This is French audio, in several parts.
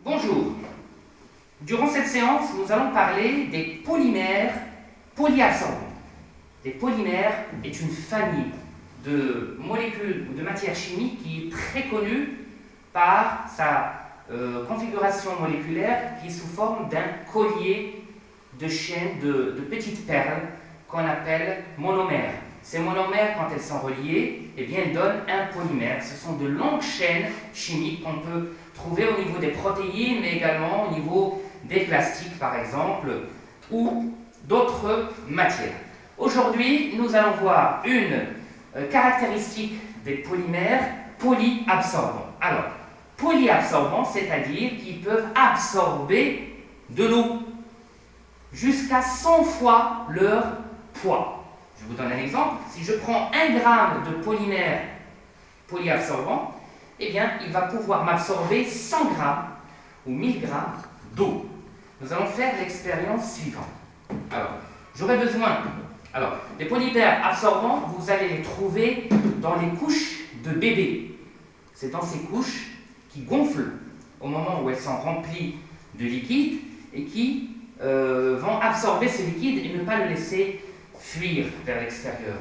Bonjour. Durant cette séance, nous allons parler des polymères polyabsorbants. Les polymères est une famille de molécules ou de matières chimiques qui est très connue par sa configuration moléculaire qui est sous forme d'un collier de chaînes de petites perles qu'on appelle monomères. Ces monomères, quand elles sont reliées, eh bien, elles donnent un polymère. Ce sont de longues chaînes chimiques qu'on peut trouver au niveau des protéines, mais également au niveau des plastiques, par exemple, ou d'autres matières. Aujourd'hui, nous allons voir une caractéristique des polymères polyabsorbants. Alors, polyabsorbants, c'est-à-dire qu'ils peuvent absorber de l'eau jusqu'à 100 fois leur poids. Je vous donne un exemple. Si je prends 1 g de polymère polyabsorbant, eh bien, il va pouvoir m'absorber 100 g ou 1000 g d'eau. Nous allons faire l'expérience suivante. Alors, j'aurai besoin... Alors, les polymères absorbants, vous allez les trouver dans les couches de bébé. C'est dans ces couches qui gonflent au moment où elles sont remplies de liquide et qui vont absorber ce liquide et ne pas le laisser fuir vers l'extérieur.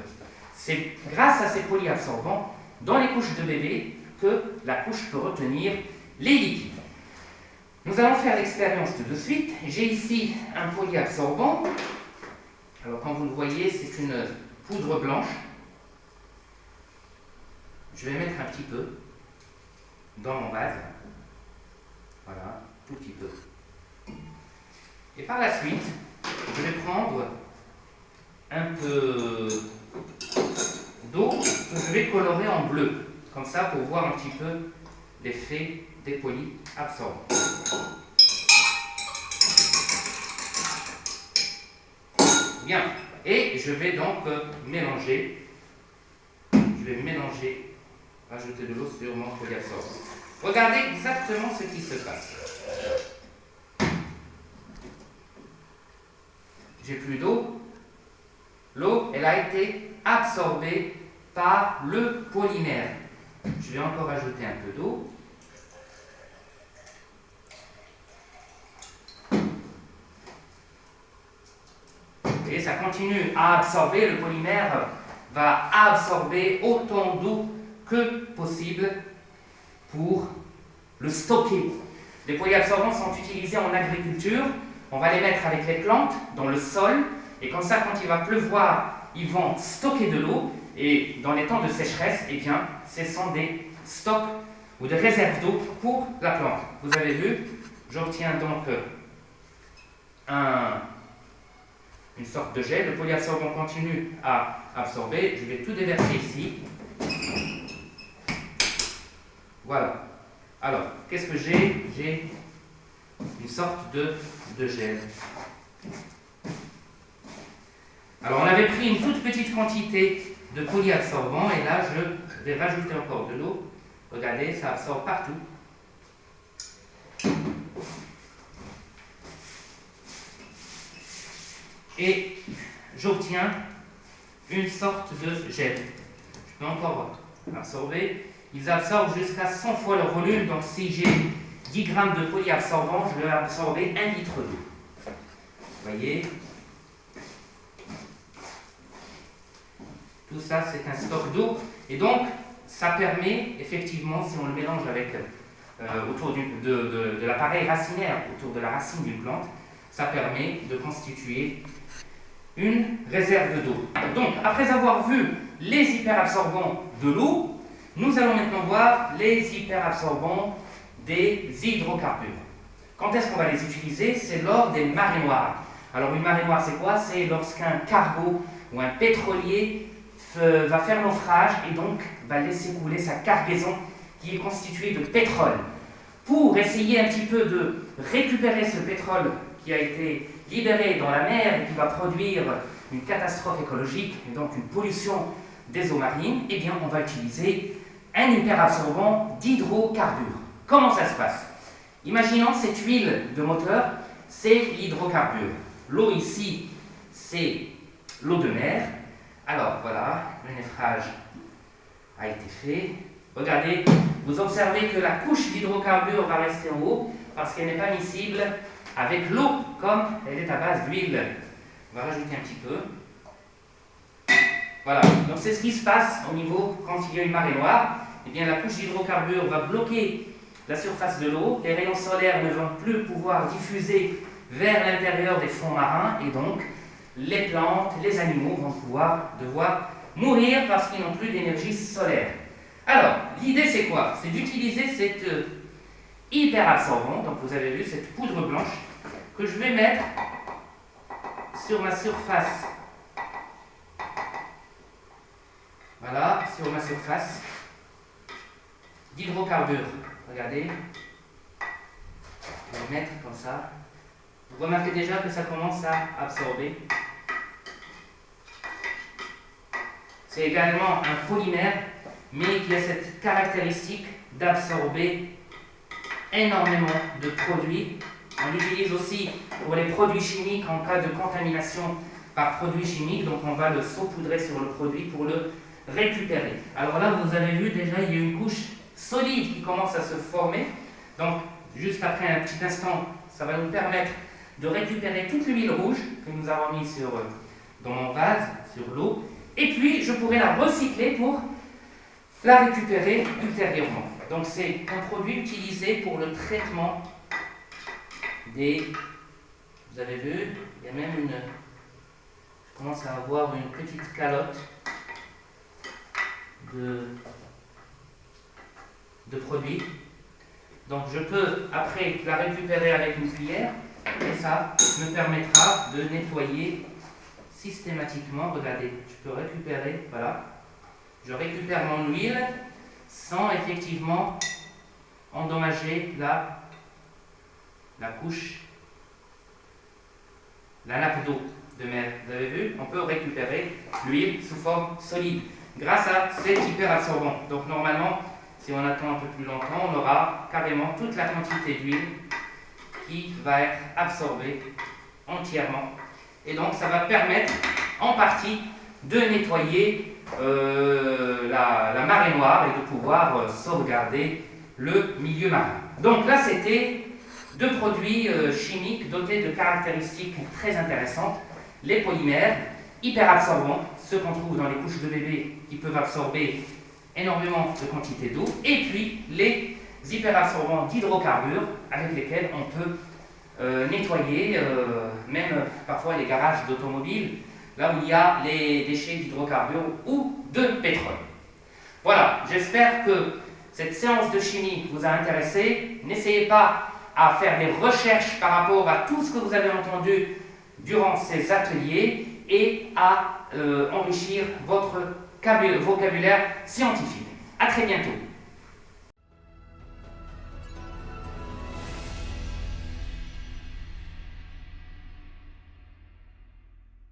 C'est grâce à ces polyabsorbants dans les couches de bébé que la couche peut retenir les liquides. Nous allons faire l'expérience tout de suite. J'ai ici un polyabsorbant. Alors, comme vous le voyez, c'est une poudre blanche. Je vais mettre un petit peu dans mon vase. Voilà, tout petit peu. Et par la suite, je vais prendre un peu d'eau que je vais colorer en bleu. Comme ça, pour voir un petit peu l'effet des polyabsorbants. Bien, et je vais donc mélanger. Je vais mélanger, rajouter de l'eau sur mon polyabsorbant. Regardez exactement ce qui se passe. J'ai plus d'eau. L'eau, elle a été absorbée par le polymère. Je vais encore ajouter un peu d'eau. Et ça continue à absorber, le polymère va absorber autant d'eau que possible pour le stocker. Les polyabsorbants sont utilisés en agriculture. On va les mettre avec les plantes dans le sol. Et comme ça, quand il va pleuvoir, ils vont stocker de l'eau. Et dans les temps de sécheresse, eh bien, ce sont des stocks ou des réserves d'eau pour la plante. Vous avez vu, j'obtiens donc une sorte de gel. Le polyabsorbant continue à absorber. Je vais tout déverser ici. Voilà. Alors, qu'est-ce que j'ai? J'ai une sorte de gel. Alors, on avait pris une toute petite quantité de polyabsorbant et là, je vais rajouter encore de l'eau. Regardez, ça absorbe partout. Et j'obtiens une sorte de gel. Je peux encore absorber. Ils absorbent jusqu'à 100 fois leur volume. Donc, si j'ai 10 g de polyabsorbant, je vais absorber 1 litre d'eau. Vous voyez? Tout ça, c'est un stock d'eau. Et donc, ça permet, effectivement, si on le mélange avec autour de l'appareil racinaire, autour de la racine d'une plante, ça permet de constituer une réserve d'eau. Donc, après avoir vu les hyperabsorbants de l'eau, nous allons maintenant voir les hyperabsorbants des hydrocarbures. Quand est-ce qu'on va les utiliser? C'est lors des marées noires. Alors, une marée noire, c'est quoi? C'est lorsqu'un cargo ou un pétrolier va faire naufrage et donc va laisser couler sa cargaison qui est constituée de pétrole. Pour essayer un petit peu de récupérer ce pétrole qui a été libéré dans la mer et qui va produire une catastrophe écologique et donc une pollution des eaux marines, eh bien on va utiliser un hyperabsorbant d'hydrocarbures. Comment ça se passe? Imaginons cette huile de moteur, c'est l'hydrocarbure. L'eau ici, c'est l'eau de mer. Alors voilà, le neffrage a été fait. Regardez, vous observez que la couche d'hydrocarbures va rester en haut parce qu'elle n'est pas miscible avec l'eau comme elle est à base d'huile. On va rajouter un petit peu. Voilà, donc c'est ce qui se passe au niveau quand il y a une marée noire. Eh bien, la couche d'hydrocarbures va bloquer la surface de l'eau. Les rayons solaires ne vont plus pouvoir diffuser vers l'intérieur des fonds marins et donc les plantes, les animaux vont devoir mourir parce qu'ils n'ont plus d'énergie solaire. Alors, l'idée c'est quoi? C'est d'utiliser cette hyperabsorbant, donc vous avez vu cette poudre blanche, que je vais mettre sur ma surface. Voilà, sur ma surface d'hydrocarbures. Regardez, je vais le mettre comme ça. Vous remarquez déjà que ça commence à absorber. C'est également un polymère, mais qui a cette caractéristique d'absorber énormément de produits. On l'utilise aussi pour les produits chimiques en cas de contamination par produits chimiques, donc on va le saupoudrer sur le produit pour le récupérer. Alors là, vous avez vu déjà, il y a une couche solide qui commence à se former. Donc, juste après un petit instant, ça va nous permettre de récupérer toute l'huile rouge que nous avons mis dans mon vase, sur l'eau. Et puis, je pourrai la recycler pour la récupérer ultérieurement. Donc, c'est un produit utilisé pour le traitement des... Vous avez vu, il y a même une... Je commence à avoir une petite calotte de produits. Donc je peux après la récupérer avec une cuillère et ça me permettra de nettoyer systématiquement. Regardez, je peux récupérer, voilà. Je récupère mon huile sans effectivement endommager la couche, la nappe d'eau de mer. Vous avez vu, on peut récupérer l'huile sous forme solide grâce à cet hyperabsorbant. Donc normalement, si on attend un peu plus longtemps, on aura carrément toute la quantité d'huile qui va être absorbée entièrement. Et donc ça va permettre en partie de nettoyer la marée noire et de pouvoir sauvegarder le milieu marin. Donc là, c'était deux produits chimiques dotés de caractéristiques très intéressantes. Les polymères hyperabsorbants, ceux qu'on trouve dans les couches de bébé qui peuvent absorber énormément de quantité d'eau, et puis les hyperabsorbants d'hydrocarbures avec lesquels on peut nettoyer même parfois les garages d'automobiles, là où il y a les déchets d'hydrocarbures ou de pétrole. Voilà, j'espère que cette séance de chimie vous a intéressé. N'essayez pas à faire des recherches par rapport à tout ce que vous avez entendu durant ces ateliers et à enrichir votre vocabulaire scientifique. À très bientôt.